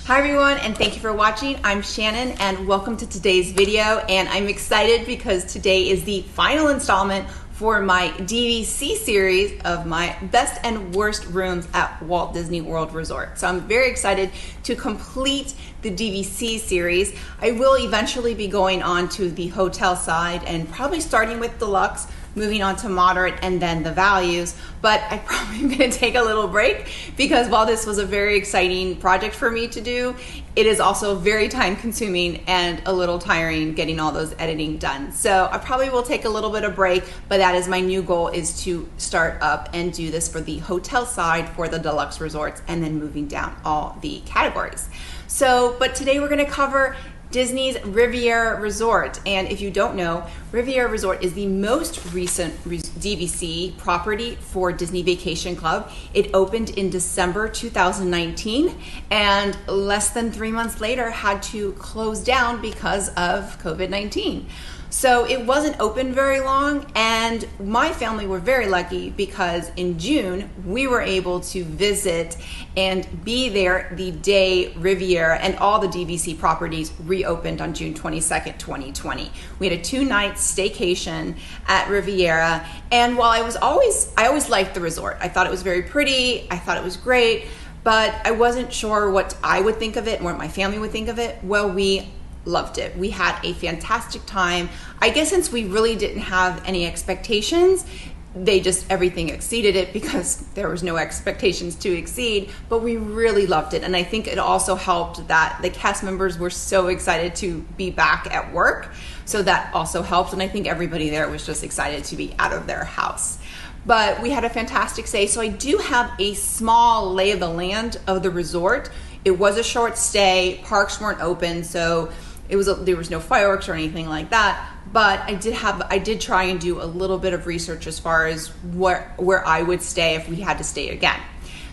Hi everyone, and thank you for watching. I'm Shannon and welcome to today's video, and I'm excited because today is the final installment for my DVC series of my best and worst rooms at Walt Disney World Resort. So I'm very excited to complete the DVC series. I will eventually be going on to the hotel side and probably starting with deluxe, moving on to moderate, and then the values. But I'm probably going to take a little break because while this was a very exciting project for me to do, it is also very time consuming and a little tiring getting all those editing done. So I probably will take a little bit of break, but that is my new goal, is to start up and do this for the hotel side for the deluxe resorts and then moving down all the categories. So, but today we're going to cover Disney's Riviera Resort. And if you don't know, Riviera Resort is the most recent DVC property for Disney Vacation Club. It opened in December 2019 and less than 3 months later had to close down because of COVID-19. So it wasn't open very long, and my family were very lucky because in June we were able to visit and be there the day Riviera and all the DVC properties reopened on June 22nd, 2020. We had a 2-night staycation at Riviera, and while I always liked the resort. I thought it was very pretty, I thought it was great, but I wasn't sure what I would think of it and what my family would think of it. Well, we loved it. We had a fantastic time. I guess since we really didn't have any expectations, everything exceeded it because there was no expectations to exceed, but we really loved it. And I think it also helped that the cast members were so excited to be back at work. So that also helped. And I think everybody there was just excited to be out of their house. But we had a fantastic stay. So I do have a small lay of the land of the resort. It was a short stay. Parks weren't open, so there was no fireworks or anything like that. But I did try and do a little bit of research as far as where I would stay if we had to stay again.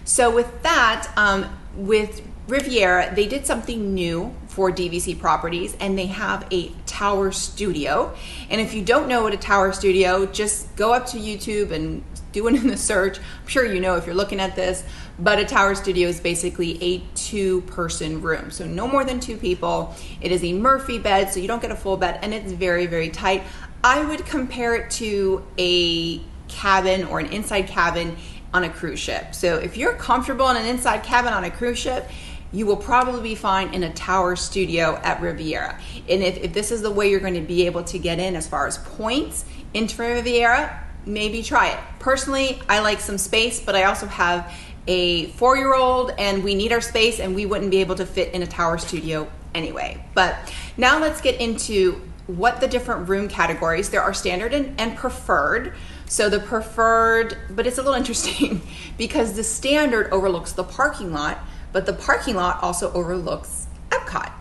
So with that, with Riviera, they did something new for DVC properties, and they have a tower studio. And if you don't know what a tower studio, just go up to YouTube and do it in the search. I'm sure you know if you're looking at this, but a tower studio is basically a 2-person room. So no more than 2 people. It is a Murphy bed, so you don't get a full bed, and it's very, very tight. I would compare it to a cabin or an inside cabin on a cruise ship. So if you're comfortable in an inside cabin on a cruise ship, you will probably be fine in a tower studio at Riviera. And if this is the way you're going to be able to get in as far as points into Riviera, maybe try it. Personally, I like some space, but I also have a 4-year-old and we need our space, and we wouldn't be able to fit in a tower studio anyway. But now let's get into what the different room categories. There are standard and preferred. So the preferred, but it's a little interesting because the standard overlooks the parking lot, but the parking lot also overlooks Epcot.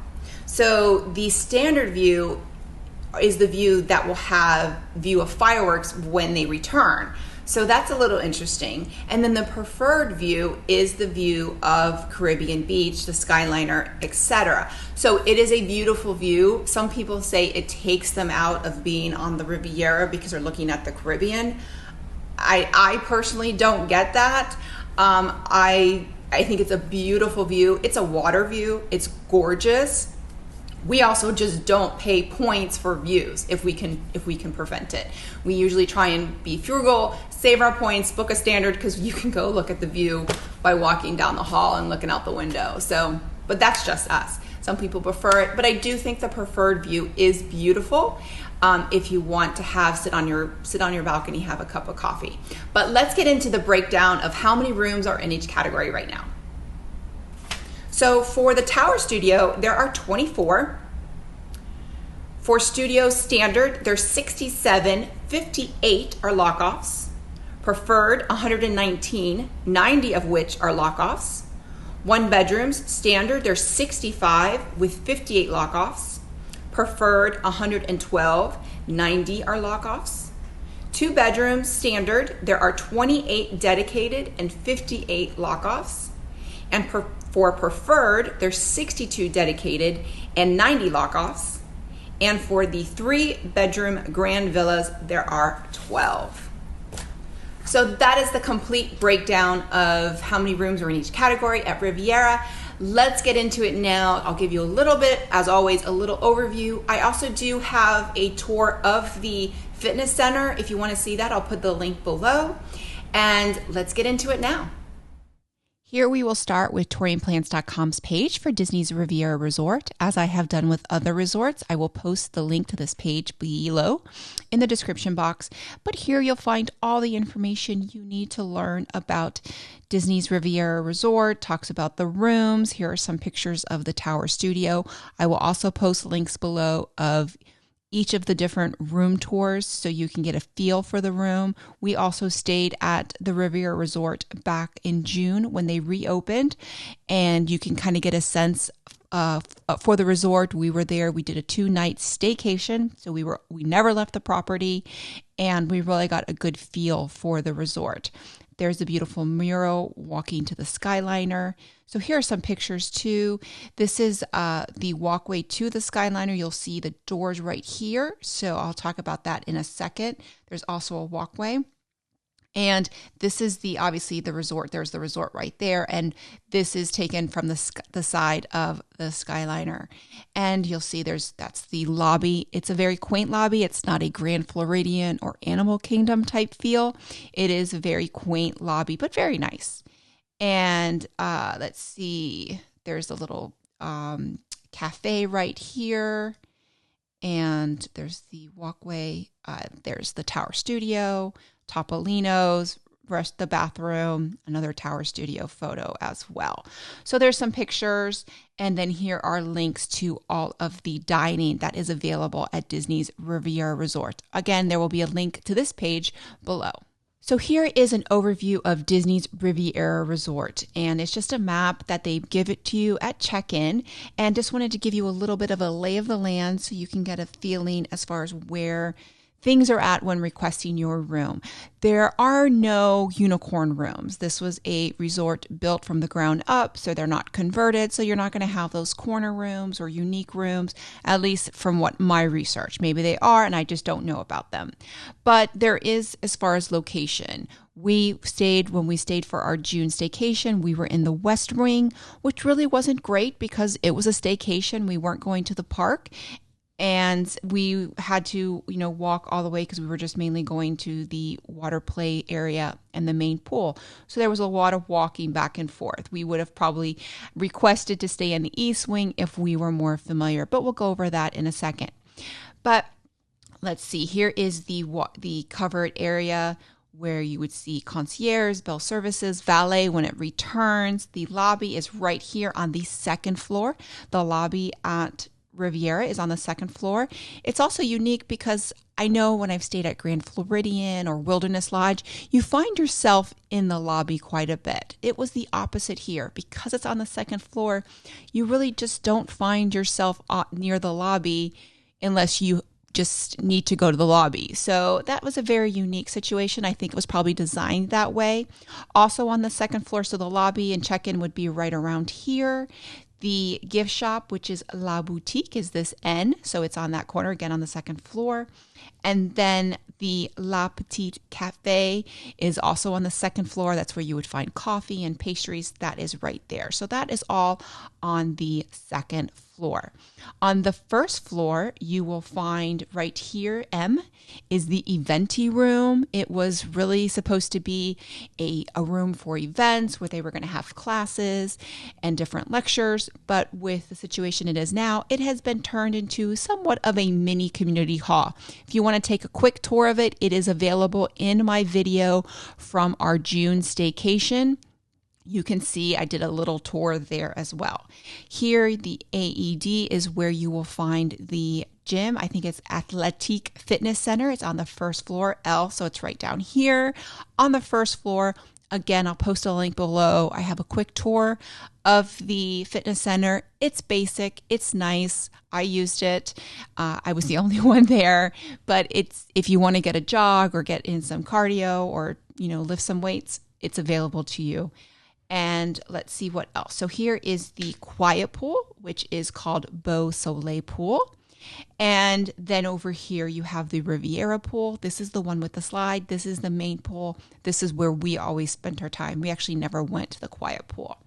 So the standard view is the view that will have view of fireworks when they return. So that's a little interesting. And then the preferred view is the view of Caribbean Beach, the Skyliner, etc. So it is a beautiful view. Some people say it takes them out of being on the Riviera because they're looking at the Caribbean. I personally don't get that. I think it's a beautiful view. It's a water view. It's gorgeous. We also just don't pay points for views if we can prevent it. We usually try and be frugal, save our points, book a standard, because you can go look at the view by walking down the hall and looking out the window. So, but that's just us. Some people prefer it, but I do think the preferred view is beautiful. If you want to sit on your balcony, have a cup of coffee. But let's get into the breakdown of how many rooms are in each category right now. So for the tower studio, there are 24. For studio standard, there's 67, 58 are lockoffs. Preferred, 119, 90 of which are lockoffs. 1 bedrooms standard, there's 65 with 58 lockoffs. Preferred, 112, 90 are lockoffs. 2 bedrooms standard, there are 28 dedicated and 58 lockoffs. And for preferred, there's 62 dedicated and 90 lockoffs. And for the 3-bedroom grand villas, there are 12. So that is the complete breakdown of how many rooms are in each category at Riviera. let's get into it now. I'll give you a little bit, as always, a little overview. I also do have a tour of the fitness center. If you want to see that, I'll put the link below. And let's get into it now. Here we will start with touringplans.com's page for Disney's Riviera Resort. As I have done with other resorts, I will post the link to this page below in the description box. But here you'll find all the information you need to learn about Disney's Riviera Resort. Talks about the rooms. Here are some pictures of the Tower Studio. I will also post links below of each of the different room tours so you can get a feel for the room. We also stayed at the Riviera Resort back in June when they reopened, and you can kind of get a sense for the resort. We were there. We did a 2-night staycation, so we never left the property, and we really got a good feel for the resort. There's a beautiful mural walking to the Skyliner. So here are some pictures too. This is the walkway to the Skyliner. You'll see the doors right here. So I'll talk about that in a second. There's also a walkway. And this is obviously the resort. There's the resort right there. And this is taken from the side of the Skyliner. And you'll see that's the lobby. It's a very quaint lobby. It's not a Grand Floridian or Animal Kingdom type feel. It is a very quaint lobby, but very nice. And let's see, there's a little cafe right here. And there's the walkway. There's the Tower Studio, Topolino's, the bathroom, another Tower Studio photo as well. So there's some pictures, and then here are links to all of the dining that is available at Disney's Riviera Resort. Again, there will be a link to this page below. So here is an overview of Disney's Riviera Resort, and it's just a map that they give it to you at check-in, and just wanted to give you a little bit of a lay of the land so you can get a feeling as far as where things are at when requesting your room. There are no unicorn rooms. This was a resort built from the ground up, so they're not converted. So you're not going to have those corner rooms or unique rooms, at least from what my research. Maybe they are, and I just don't know about them. But there is, as far as location, when we stayed for our June staycation, we were in the West Wing, which really wasn't great because it was a staycation. We weren't going to the park. And we had to, walk all the way because we were just mainly going to the water play area and the main pool. So there was a lot of walking back and forth. We would have probably requested to stay in the East Wing if we were more familiar, but we'll go over that in a second. But let's see, here is the covered area where you would see concierge, bell services, valet when it returns. The lobby is right here on the second floor. The lobby at Riviera is on the second floor. It's also unique because I know when I've stayed at Grand Floridian or Wilderness Lodge, you find yourself in the lobby quite a bit. It was the opposite here. Because it's on the second floor, you really just don't find yourself near the lobby unless you just need to go to the lobby. So that was a very unique situation. I think it was probably designed that way. Also on the second floor, so the lobby and check-in would be right around here. The gift shop, which is La Boutique, is this N. So it's on that corner, again, on the second floor. And then the La Petite Cafe is also on the second floor. That's where you would find coffee and pastries. That is right there. So that is all on the second floor. On the first floor, you will find right here, M, is the Eventi room. It was really supposed to be a room for events where they were going to have classes and different lectures. But with the situation it is now, it has been turned into somewhat of a mini community hall. If you want to take a quick tour of it, it is available in my video from our June staycation. You can see I did a little tour there as well. Here, the AED is where you will find the gym. I think it's Athletic Fitness Center. It's on the first floor, L, so it's right down here on the first floor. Again, I'll post a link below. I have a quick tour of the fitness center. It's basic. It's nice. I used it. I was the only one there, but if you want to get a jog or get in some cardio or, lift some weights, it's available to you. And let's see what else. So here is the quiet pool, which is called Beau Soleil Pool. And then over here you have the Riviera pool. This is the one with the slide. This is the main pool. This is where we always spent our time. We actually never went to the quiet pool.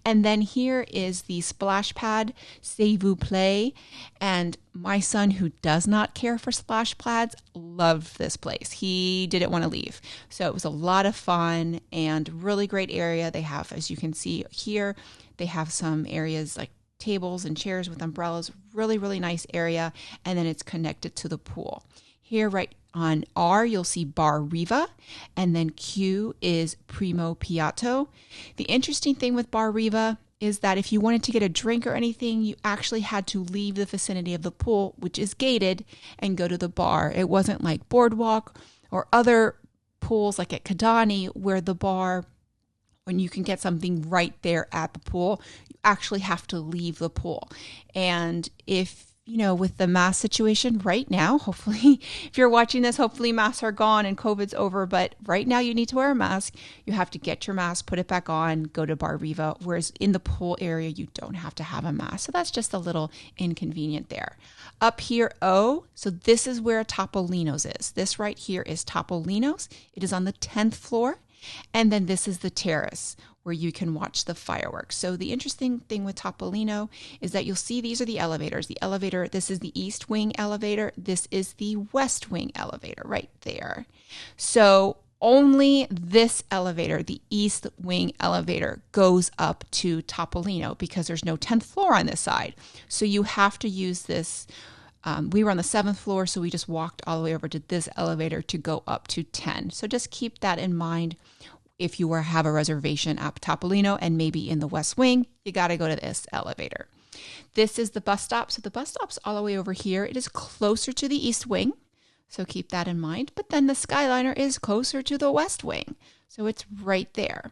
And then here is the splash pad, S'il vous plaît. And my son, who does not care for splash pads, loved this place. He didn't want to leave. So it was a lot of fun and really great area. They have, as you can see here, they have some areas like tables and chairs with umbrellas, really, really nice area. And then it's connected to the pool. Here, right on R, you'll see Bar Riva, and then Q is Primo Piatto. The interesting thing with Bar Riva is that if you wanted to get a drink or anything, you actually had to leave the vicinity of the pool, which is gated, and go to the bar. It wasn't like Boardwalk or other pools like at Kidani, where the bar, when you can get something right there at the pool, you actually have to leave the pool. And if with the mask situation right now, hopefully, if you're watching this, hopefully masks are gone and COVID's over. But right now you need to wear a mask. You have to get your mask, put it back on, go to Bar Riva. Whereas in the pool area, you don't have to have a mask. So that's just a little inconvenient there. Up here, O, so this is where Topolino's is. This right here is Topolino's. It is on the 10th floor. And then this is the terrace where you can watch the fireworks. So the interesting thing with Topolino is that you'll see these are the elevators. The elevator, this is the east wing elevator. This is the west wing elevator right there. So only this elevator, the east wing elevator, goes up to Topolino because there's no 10th floor on this side. So you have to use this. We were on the 7th floor, so we just walked all the way over to this elevator to go up to 10. So just keep that in mind. If you have a reservation at Topolino and maybe in the West Wing, you got to go to this elevator. This is the bus stop. So the bus stop's all the way over here. It is closer to the East Wing, so keep that in mind. But then the Skyliner is closer to the West Wing, so it's right there.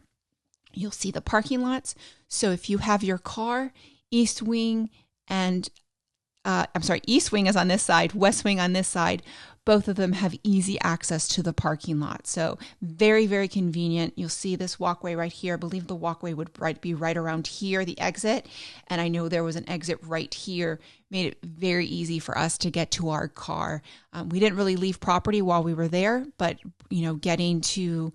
You'll see the parking lots. So if you have your car, East Wing and East Wing is on this side, West Wing on this side. Both of them have easy access to the parking lot. So very, very convenient. You'll see this walkway right here. I believe the walkway would be right around here, the exit. And I know there was an exit right here. Made it very easy for us to get to our car. We didn't really leave property while we were there, but getting to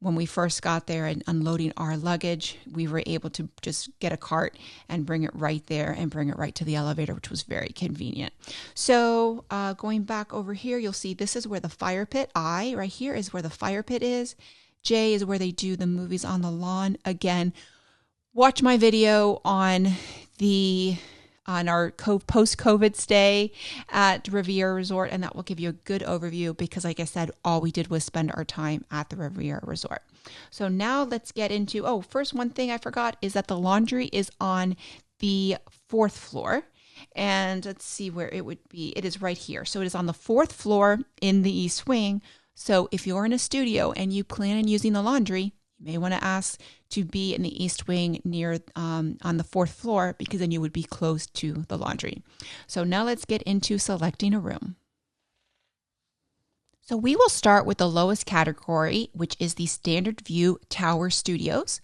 when we first got there and unloading our luggage, we were able to just get a cart and bring it right there and bring it right to the elevator, which was very convenient. So going back over here, you'll see this is where the fire pit, I right here is where the fire pit is. J is where they do the movies on the lawn. Again, watch my video on our post-COVID stay at Riviera Resort, and that will give you a good overview because, like I said, all we did was spend our time at the Riviera Resort. So now let's get into, first one thing I forgot is that the laundry is on the 4th floor. And let's see where it would be. It is right here. So it is on the 4th floor in the East Wing. So if you're in a studio and you plan on using the laundry, you may want to ask to be in the East Wing near on the 4th floor because then you would be close to the laundry. So now let's get into selecting a room. So we will start with the lowest category, which is the Standard View Tower Studios.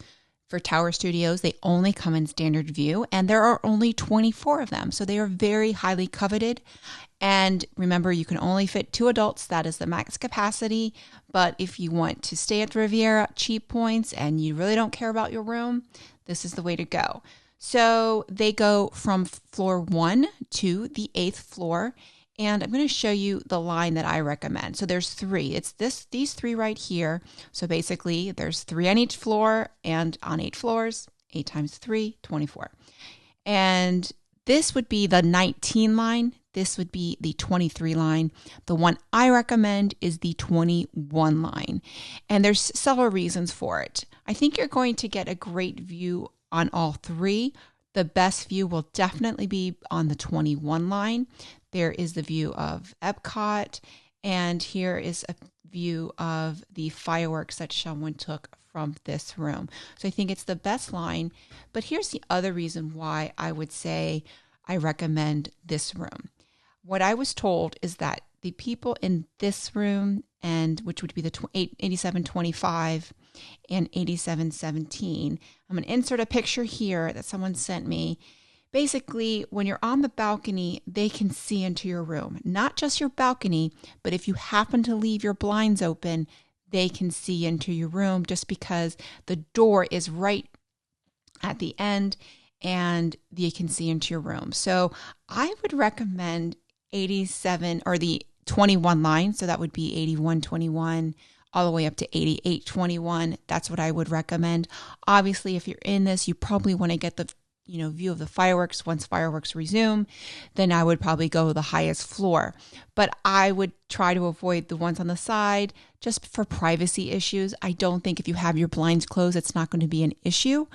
For Tower Studios, they only come in Standard View, and there are only 24 of them. So they are very highly coveted. And remember, you can only fit 2 adults. That is the max capacity. But if you want to stay at the Riviera, cheap points, and you really don't care about your room, this is the way to go. So they go from floor 1 to the 8th floor. And I'm going to show you the line that I recommend. So there's 3. It's these 3 right here. So basically, there's 3 on each floor, and on 8 floors, 8 times 3, 24. And this would be the 19 line. This would be the 23 line. The one I recommend is the 21 line. And there's several reasons for it. I think you're going to get a great view on all 3. The best view will definitely be on the 21 line. There is the view of Epcot, and here is a view of the fireworks that someone took from this room. So I think it's the best line, but here's the other reason why I would say I recommend this room. What I was told is that the people in this room, and which would be the 8725 and 8717, I'm going to insert a picture here that someone sent me. Basically, when you're on the balcony, they can see into your room. Not just your balcony, but if you happen to leave your blinds open, they can see into your room just because the door is right at the end, and you can see into your room. So I would recommend 87 or the 21 line. So that would be 8121 all the way up to 8821. That's what I would recommend. Obviously, if you're in this, you probably want to get the view of the fireworks. Once fireworks resume, then I would probably go the highest floor. But I would try to avoid the ones on the side just for privacy issues. I don't think if you have your blinds closed, it's not going to be an issue.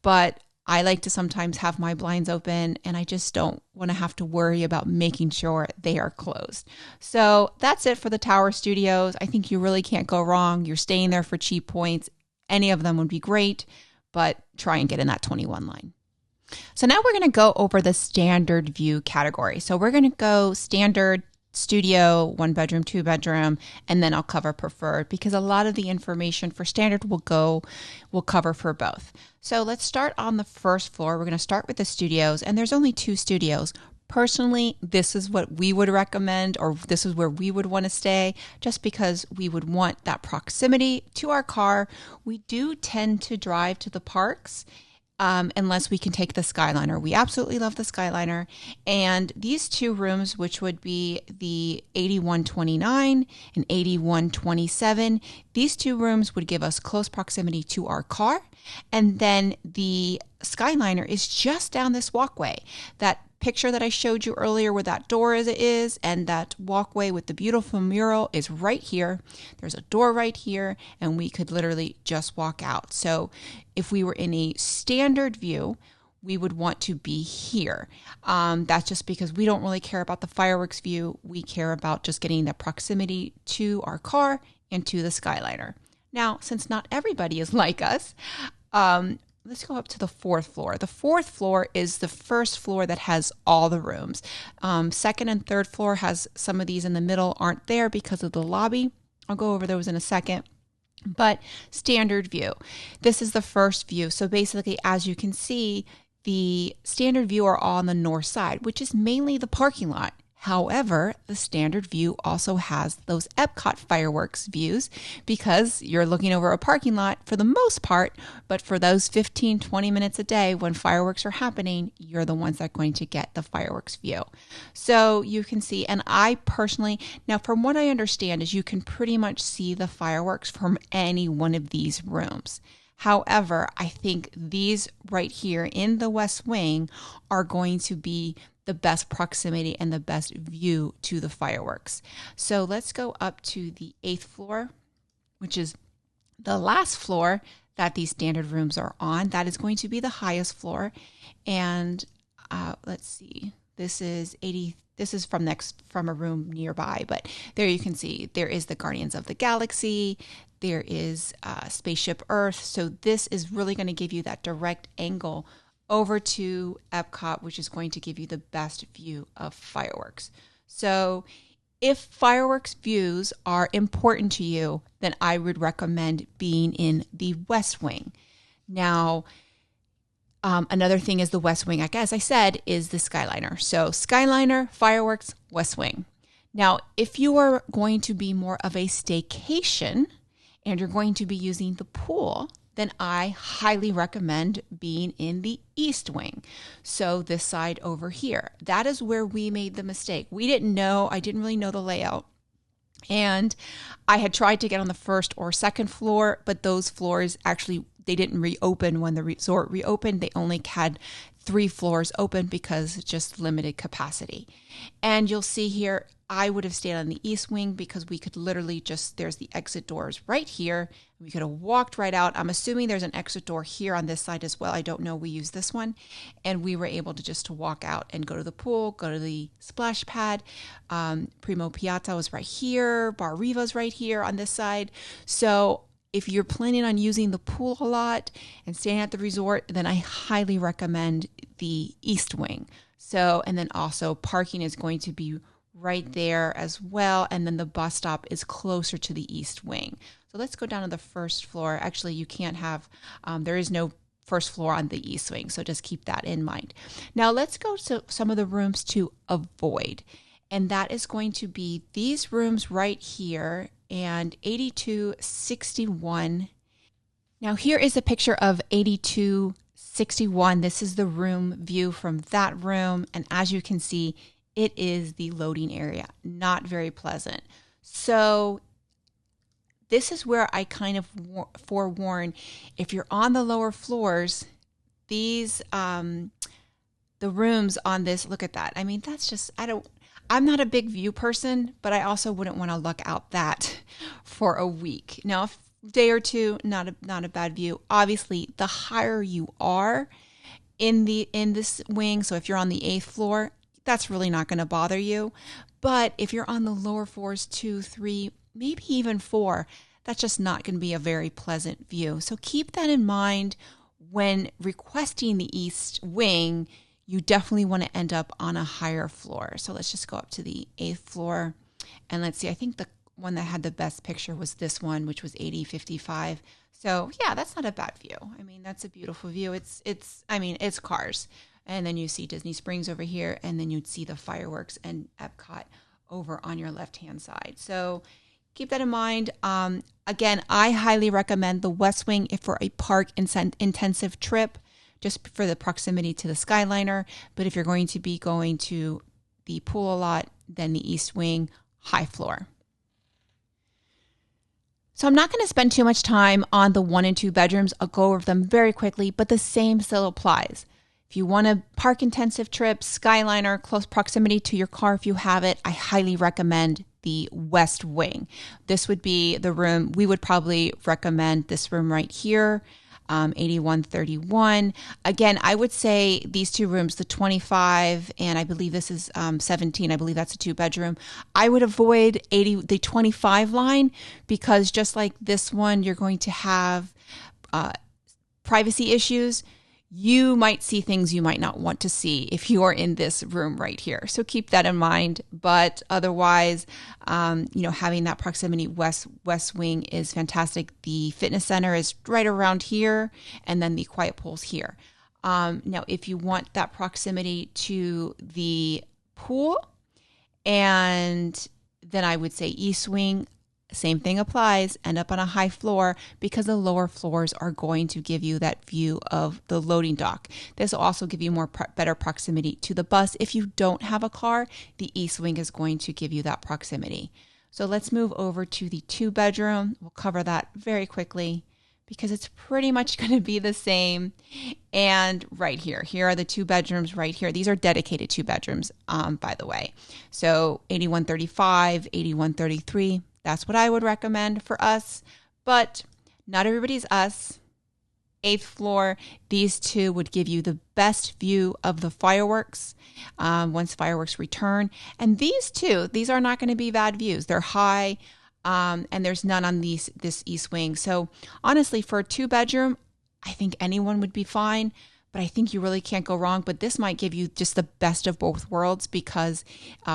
But I like to sometimes have my blinds open, and I just don't want to have to worry about making sure they are closed. So that's it for the Tower Studios. I think you really can't go wrong. You're staying there for cheap points. Any of them would be great, but try and get in that 21 line. So now we're going to go over the standard view category. So we're going to go standard, studio, 1 bedroom, 2 bedroom, and then I'll cover preferred because a lot of the information for standard will cover for both. So let's start on the first floor. We're going to start with the studios, and there's only 2 studios. Personally, this is what we would recommend, or this is where we would want to stay, just because we would want that proximity to our car. We do tend to drive to the parks, unless we can take the Skyliner. We absolutely love the Skyliner. And these 2 rooms, which would be the 8129 and 8127, these 2 rooms would give us close proximity to our car. And then the Skyliner is just down this walkway. That picture that I showed you earlier where that door is and that walkway with the beautiful mural is right here. There's a door right here, and we could literally just walk out. So if we were in a standard view, we would want to be here. That's just because we don't really care about the fireworks view. We care about just getting the proximity to our car and to the Skyliner. Now, since not everybody is like us, let's go up to the 4th floor. The 4th floor is the first floor that has all the rooms. 2nd and 3rd floor has some of these in the middle aren't there because of the lobby. I'll go over those in a second. But standard view. This is the first view. So basically, as you can see, the standard view are all on the north side, which is mainly the parking lot. However, the standard view also has those Epcot fireworks views because you're looking over a parking lot for the most part, but for those 15-20 minutes a day when fireworks are happening, you're the ones that are going to get the fireworks view. So you can see, and I personally, now from what I understand is you can pretty much see the fireworks from any one of these rooms. However, I think these right here in the West Wing are going to be the best proximity and the best view to the fireworks. So let's go up to the 8th floor, which is the last floor that these standard rooms are on. That is going to be the highest floor. And let's see, this is from a room nearby, but there you can see there is the Guardians of the Galaxy. There is Spaceship Earth. So this is really going to give you that direct angle over to Epcot, which is going to give you the best view of fireworks. So if fireworks views are important to you, then I would recommend being in the West Wing. Now, another thing is the West Wing, like as I said, is the Skyliner. So Skyliner, fireworks, West Wing. Now, if you are going to be more of a staycation and you're going to be using the pool, then I highly recommend being in the East Wing. So this side over here, that is where we made the mistake. I didn't really know the layout. And I had tried to get on the 1st or 2nd floor, but those floors actually, they didn't reopen when the resort reopened. They only had 3 floors open because just limited capacity. And you'll see here, I would have stayed on the East Wing because we could literally there's the exit doors right here. We could have walked right out. I'm assuming there's an exit door here on this side as well. I don't know. We use this one. And we were able to walk out and go to the pool, go to the splash pad. Primo Piazza was right here. Bar Riva's right here on this side. So if you're planning on using the pool a lot and staying at the resort, then I highly recommend the East Wing. So, and then also parking is going to be right there as well. And then the bus stop is closer to the East Wing. So let's go down to the 1st floor. Actually, you can't have, there is no 1st floor on the East Wing. So just keep that in mind. Now let's go to some of the rooms to avoid. And that is going to be these rooms right here and 8261. Now here is a picture of 8261. 61. This is the room view from that room. And as you can see, it is the loading area. Not very pleasant. So this is where I kind of forewarn, if you're on the lower floors, these, the rooms on this, look at that. I mean, that's just, I'm not a big view person, but I also wouldn't want to look out that for a week. Now, a day or two, not a bad view. Obviously, the higher you are in this wing, so if you're on the 8th floor, that's really not going to bother you. But if you're on the lower floors, 2, 3, maybe even 4, that's just not going to be a very pleasant view. So keep that in mind when requesting the east wing. You definitely want to end up on a higher floor. So let's just go up to the 8th floor and let's see. I think the one that had the best picture was this one, which was 8055. So yeah, that's not a bad view. I mean, that's a beautiful view. It's cars. And then you see Disney Springs over here, and then you'd see the fireworks and Epcot over on your left-hand side. So keep that in mind. Again, I highly recommend the West Wing if for a park intensive trip, just for the proximity to the Skyliner. But if you're going to be going to the pool a lot, then the East Wing, high floor. So I'm not going to spend too much time on the 1 and 2 bedrooms. I'll go over them very quickly, but the same still applies. If you want a park intensive trip, Skyliner, close proximity to your car if you have it, I highly recommend the West Wing. This would be the room, we would probably recommend this room right here, 8131. Again, I would say these two rooms, the 25 and I believe this is 17, I believe that's a 2-bedroom. I would avoid the 25 line because just like this one, you're going to have privacy issues. You might see things you might not want to see if you are in this room right here. So keep that in mind. But otherwise, having that proximity west wing is fantastic. The fitness center is right around here, and then the quiet pool's here. Now, if you want that proximity to the pool, and then I would say East Wing. Same thing applies, end up on a high floor because the lower floors are going to give you that view of the loading dock. This will also give you better proximity to the bus. If you don't have a car, the East Wing is going to give you that proximity. So let's move over to the 2-bedroom. We'll cover that very quickly because it's pretty much going to be the same. And right here are the 2 bedrooms right here. These are dedicated 2 bedrooms, by the way. So 8135, 8133. That's what I would recommend for us, but not everybody's us. 8th floor, these 2 would give you the best view of the fireworks once fireworks return. And these 2, these are not going to be bad views. They're high, and there's none on this East Wing. So honestly, for a 2-bedroom, I think anyone would be fine, but I think you really can't go wrong. But this might give you just the best of both worlds because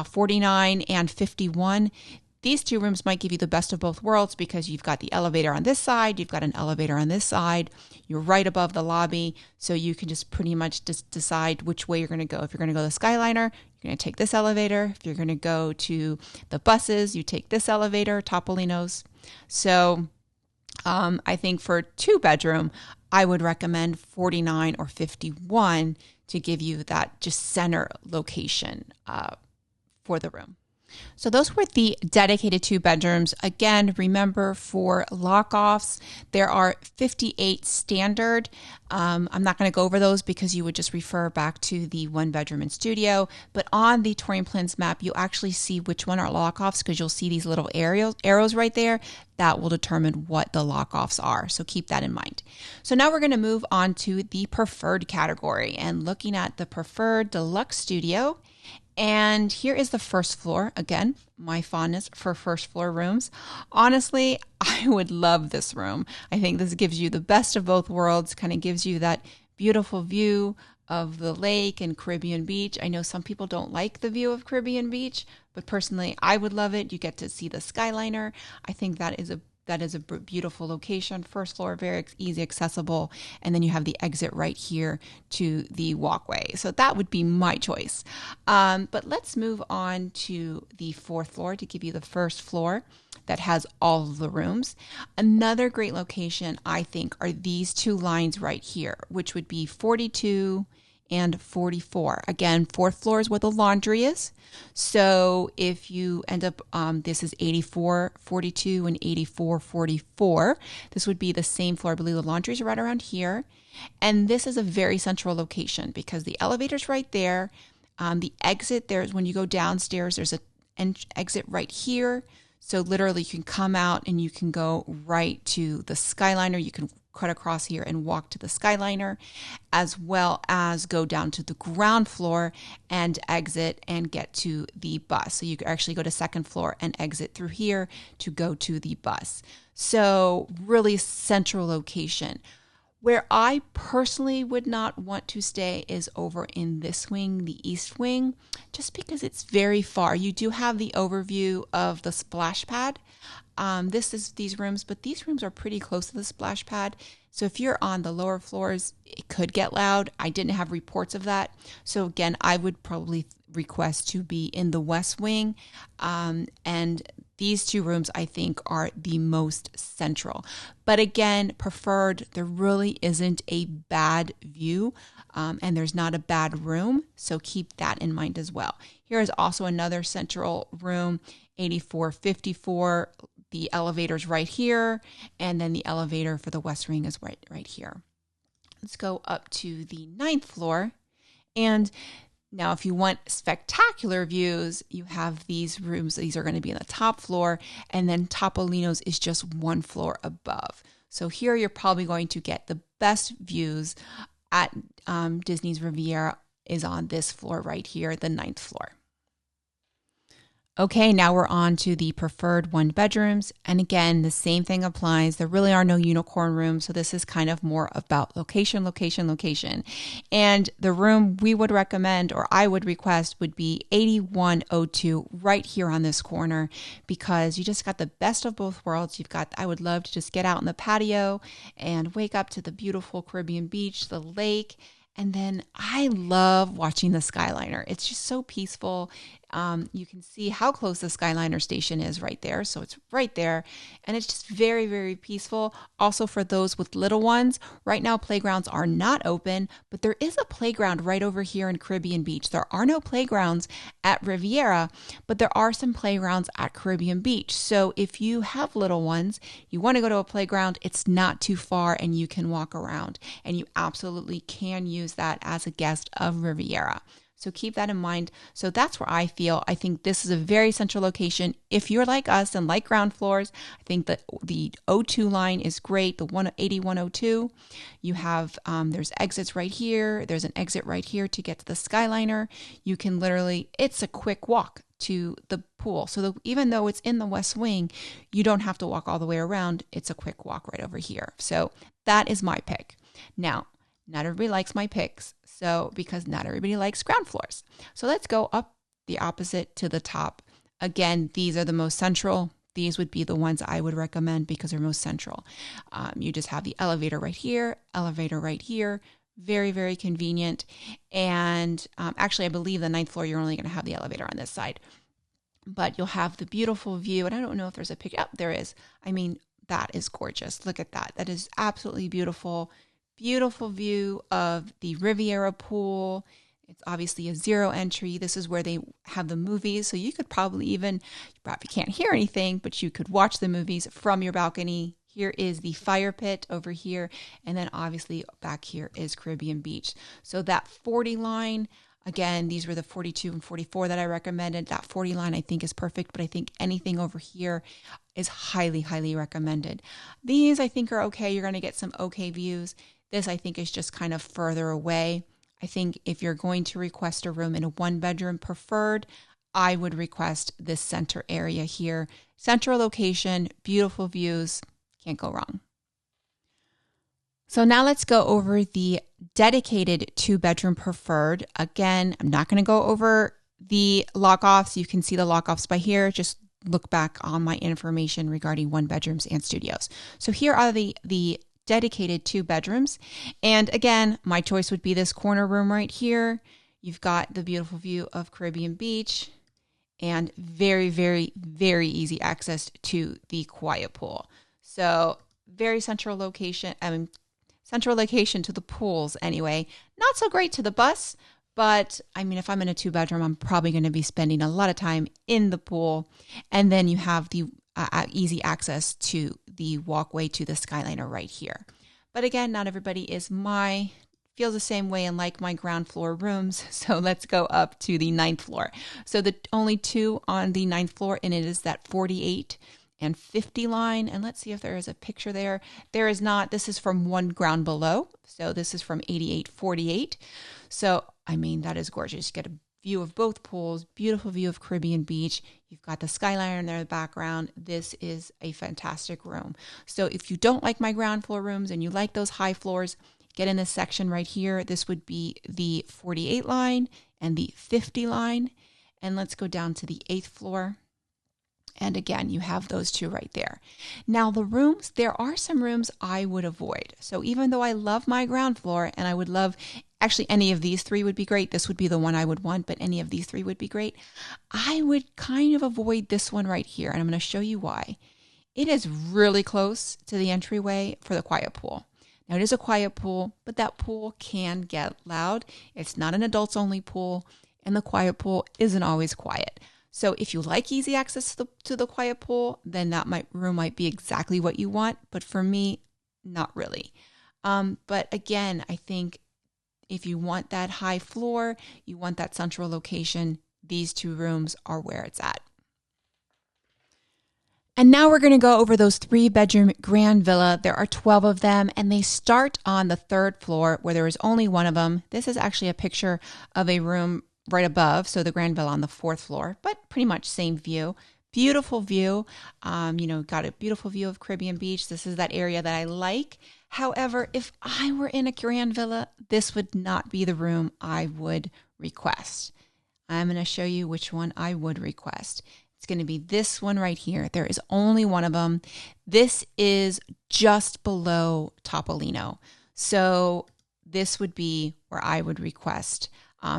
49 and 51, these 2 rooms might give you the best of both worlds because you've got the elevator on this side, you've got an elevator on this side, you're right above the lobby, so you can just pretty much just decide which way you're going to go. If you're going to go to the Skyliner, you're going to take this elevator. If you're going to go to the buses, you take this elevator, Topolino's. So I think for a 2-bedroom, I would recommend 49 or 51 to give you that just center location for the room. So those were the dedicated 2 bedrooms. Again, remember for lock-offs, there are 58 standard. I'm not going to go over those because you would just refer back to the 1-bedroom and studio. But on the Touring Plans map, you actually see which one are lock-offs because you'll see these little arrows right there. That will determine what the lock-offs are. So keep that in mind. So now we're going to move on to the preferred category and looking at the preferred deluxe studio. And here is the first floor. Again, my fondness for first floor rooms. Honestly, I would love this room. I think this gives you the best of both worlds, kind of gives you that beautiful view of the lake and Caribbean beach. I know some people don't like the view of Caribbean beach, but personally, I would love it. You get to see the Skyliner. I think that is a That is a beautiful location. First floor, very easy accessible. And then you have the exit right here to the walkway. So that would be my choice. But let's move on to the fourth floor to give you the first floor that has all of the rooms. Another great location, I think, are these two lines right here, which would be 42 and 44. Again, fourth floor is where the laundry is. So if you end up, this is 8442 and 8444. This would be the same floor. I believe the laundry is right around here. And this is a very central location because the elevator's right there. The exit, there's when you go downstairs, there's an exit right here. So literally you can come out and you can go right to the Skyliner. You can cut across here and walk to the Skyliner, as well as go down to the ground floor and exit and get to the bus. So you can actually go to second floor and exit through here to go to the bus. So really central location. Where I personally would not want to stay is over in this wing, the east wing, just because it's very far. You do have the overview of the splash pad. This is these rooms, but these rooms are pretty close to the splash pad. So if you're on the lower floors, it could get loud. I didn't have reports of that. So again, I would probably request to be in the west wing. And these two rooms, I think, are the most central. But again, preferred, there really isn't a bad view and there's not a bad room. So keep that in mind as well. Here is also another central room, 8454. The elevator's right here, and then the elevator for the west wing is right here. Let's go up to the 9th floor. And now if you want spectacular views, you have these rooms. These are going to be on the top floor, and then Topolino's is just one floor above. So here you're probably going to get the best views at Disney's Riviera is on this floor right here, the 9th floor. Okay, now we're on to the preferred one bedrooms. And again, the same thing applies. There really are no unicorn rooms. So this is kind of more about location, location, location. And the room we would recommend, or I would request, would be 8102 right here on this corner, because you just got the best of both worlds. I would love to just get out in the patio and wake up to the beautiful Caribbean beach, the lake. And then I love watching the Skyliner. It's just so peaceful. You can see how close the Skyliner station is right there. So it's right there. And it's just very, very peaceful. Also for those with little ones, right now playgrounds are not open, but there is a playground right over here in Caribbean Beach. There are no playgrounds at Riviera, but there are some playgrounds at Caribbean Beach. So if you have little ones, you want to go to a playground, it's not too far and you can walk around. And you absolutely can use that as a guest of Riviera. So keep that in mind. So that's where I think this is a very central location. If you're like us and like ground floors, I think that the 02 line is great. The 8102, you have, there's exits right here. There's an exit right here to get to the Skyliner. You can literally, it's a quick walk to the pool. So even though it's in the west wing, you don't have to walk all the way around. It's a quick walk right over here. So that is my pick. Now, not everybody likes my picks, because not everybody likes ground floors. So let's go up the opposite to the top. Again, these are the most central. These would be the ones I would recommend because they're most central. You just have the elevator right here, elevator right here. Very, very convenient. And actually, I believe the 9th floor, you're only going to have the elevator on this side. But you'll have the beautiful view. And I don't know if there's a picture. Oh, there is. I mean, that is gorgeous. Look at that. That is absolutely beautiful. Beautiful view of the Riviera pool. It's obviously a zero entry. This is where they have the movies. So you could probably you probably can't hear anything, but you could watch the movies from your balcony. Here is the fire pit over here. And then obviously back here is Caribbean Beach. So that 40 line, again, these were the 42 and 44 that I recommended. That 40 line I think is perfect, but I think anything over here is highly, highly recommended. These I think are okay. You're going to get some okay views. This I think is just kind of further away. I think if you're going to request a room in a one bedroom preferred, I would request this center area here. Central location, beautiful views, can't go wrong. So now let's go over the dedicated 2-bedroom preferred. Again, I'm not going to go over the lock-offs. You can see the lock-offs by here. Just look back on my information regarding 1-bedrooms and studios. So here are the dedicated 2 bedrooms. And again, my choice would be this corner room right here. You've got the beautiful view of Caribbean Beach and very, very, very easy access to the quiet pool. So very central location, central location to the pools anyway. Not so great to the bus, but I mean, if I'm in a 2-bedroom, I'm probably going to be spending a lot of time in the pool. And then you have the easy access to the walkway to the Skyliner right here. But again, not everybody feels the same way and like my ground floor rooms. So let's go up to the 9th floor. So the only 2 on the 9th floor, and it is that 48 and 50 line. And let's see if there is a picture there. There is not. This is from one ground below. So this is from 8848. So, I mean, that is gorgeous. You get a view of both pools, beautiful view of Caribbean Beach. You've got the Skyliner in there in the background. This is a fantastic room. So if you don't like my ground floor rooms and you like those high floors, get in this section right here. This would be the 48 line and the 50 line. And let's go down to the 8th floor. And again, you have those 2 right there. Now the rooms, there are some rooms I would avoid. So even though I love my ground floor and I would love, actually any of these 3 would be great. This would be the one I would want, but any of these 3 would be great. I would kind of avoid this one right here. And I'm going to show you why. It is really close to the entryway for the quiet pool. Now it is a quiet pool, but that pool can get loud. It's not an adults only pool, and the quiet pool isn't always quiet. So if you like easy access to the quiet pool, then that room might be exactly what you want. But for me, not really. But again, I think if you want that high floor, you want that central location, these 2 rooms are where it's at. And now we're going to go over those 3-bedroom grand villa. There are 12 of them, and they start on the 3rd floor where there is only one of them. This is actually a picture of a room right above, so the grand villa on the 4th floor, but pretty much same view. Beautiful view. Got a beautiful view of Caribbean Beach. This is that area that I like. However, if I were in a grand villa, this would not be the room I would request. I'm going to show you which one I would request. It's going to be this one right here. There is only one of them. This is just below Topolino. So this would be where I would request.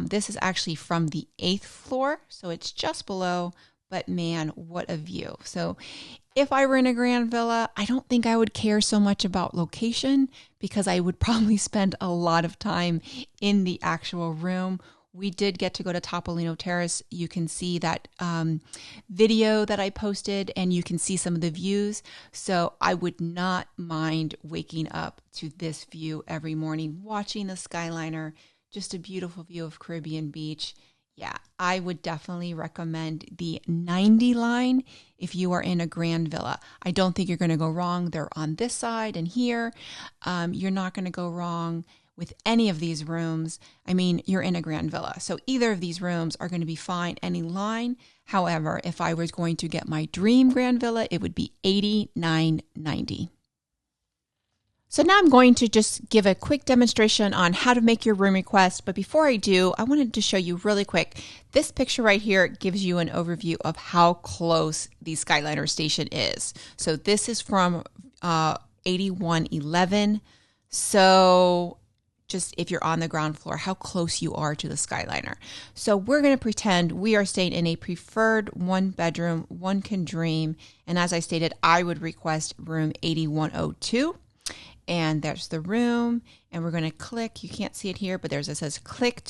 This is actually from the 8th floor, so it's just below, but man, what a view. So if I were in a grand villa, I don't think I would care so much about location because I would probably spend a lot of time in the actual room. We did get to go to Topolino Terrace. You can see that video that I posted and you can see some of the views. So I would not mind waking up to this view every morning, watching the Skyliner. Just a beautiful view of Caribbean Beach. Yeah, I would definitely recommend the 90 line if you are in a grand villa. I don't think you're going to go wrong. They're on this side and here. You're not going to go wrong with any of these rooms. I mean, you're in a grand villa. So either of these rooms are going to be fine, any line. However, if I was going to get my dream grand villa, it would be 89.90. So now I'm going to just give a quick demonstration on how to make your room request. But before I do, I wanted to show you really quick. This picture right here gives you an overview of how close the Skyliner station is. So this is from 8111. So just if you're on the ground floor, how close you are to the Skyliner. So we're going to pretend we are staying in a preferred 1-bedroom, one can dream. And as I stated, I would request room 8102. And there's the room, and we're going to click. You can't see it here, but it says click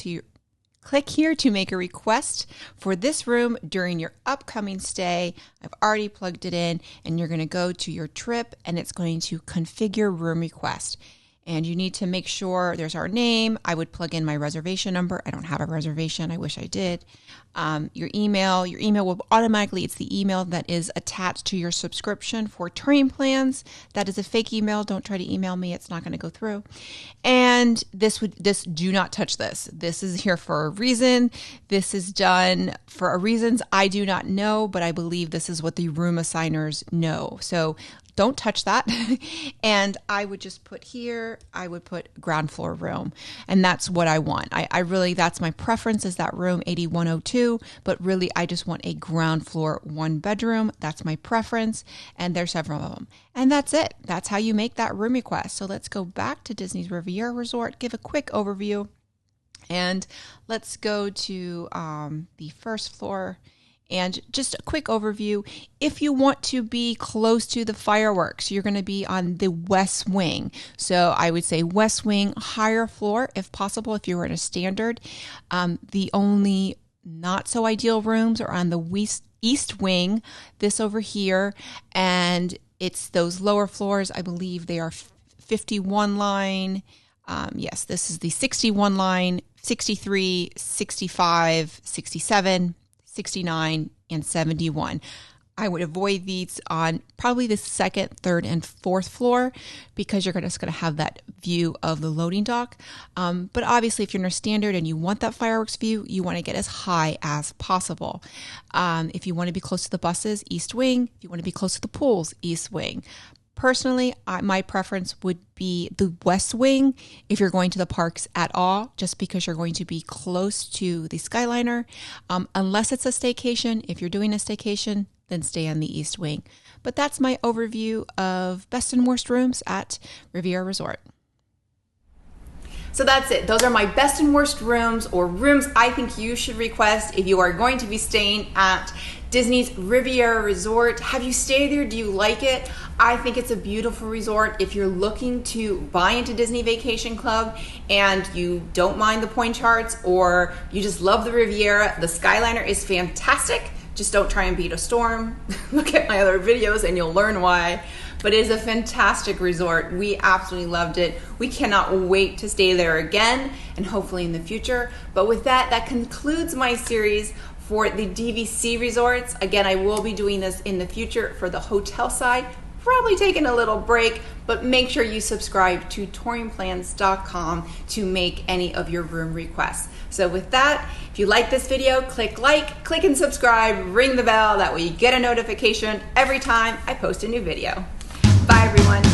here to make a request for this room during your upcoming stay. I've already plugged it in, and you're going to go to your trip, and it's going to configure room request. And you need to make sure there's our name. I would plug in my reservation number. I don't have a reservation. I wish I did. Your email will automatically, it's the email that is attached to your subscription for touring plans. That is a fake email. Don't try to email me. It's not going to go through. And do not touch this. This is here for a reason. This is done for reasons I do not know, but I believe this is what the room assigners know. So don't touch that. And I would just put here, I would put ground floor room. And that's what I want. I really, that's my preference, is that room 8102. But really, I just want a ground floor 1 bedroom. That's my preference. And there's several of them. And that's it. That's how you make that room request. So let's go back to Disney's Riviera Resort, give a quick overview. And let's go to the first floor. And just a quick overview, if you want to be close to the fireworks, you're going to be on the west wing. So I would say west wing, higher floor if possible, if you were in a standard. The only not so ideal rooms are on the east wing, this over here. And it's those lower floors, I believe they are 51 line. Yes, this is the 61 line, 63, 65, 67. 69 and 71. I would avoid these on probably the second, third, and fourth floor because you're just going to have that view of the loading dock. But obviously, if you're in a standard and you want that fireworks view, you want to get as high as possible. If you want to be close to the buses, east wing. If you want to be close to the pools, east wing. Personally, my preference would be the west wing if you're going to the parks at all, just because you're going to be close to the Skyliner. Unless it's a staycation, if you're doing a staycation, then stay on the east wing. But that's my overview of best and worst rooms at Riviera Resort. So that's it. Those are my best and worst rooms, or rooms I think you should request if you are going to be staying at Disney's Riviera Resort. Have you stayed there? Do you like it? I think it's a beautiful resort. If you're looking to buy into Disney Vacation Club and you don't mind the point charts, or you just love the Riviera, the Skyliner is fantastic. Just don't try and beat a storm. Look at my other videos and you'll learn why. But it is a fantastic resort. We absolutely loved it. We cannot wait to stay there again, and hopefully in the future. But with that, that concludes my series for the DVC resorts. Again, I will be doing this in the future for the hotel side, probably taking a little break, but make sure you subscribe to touringplans.com to make any of your room requests. So with that, if you like this video, click like, click and subscribe, ring the bell, that way you get a notification every time I post a new video. Bye everyone.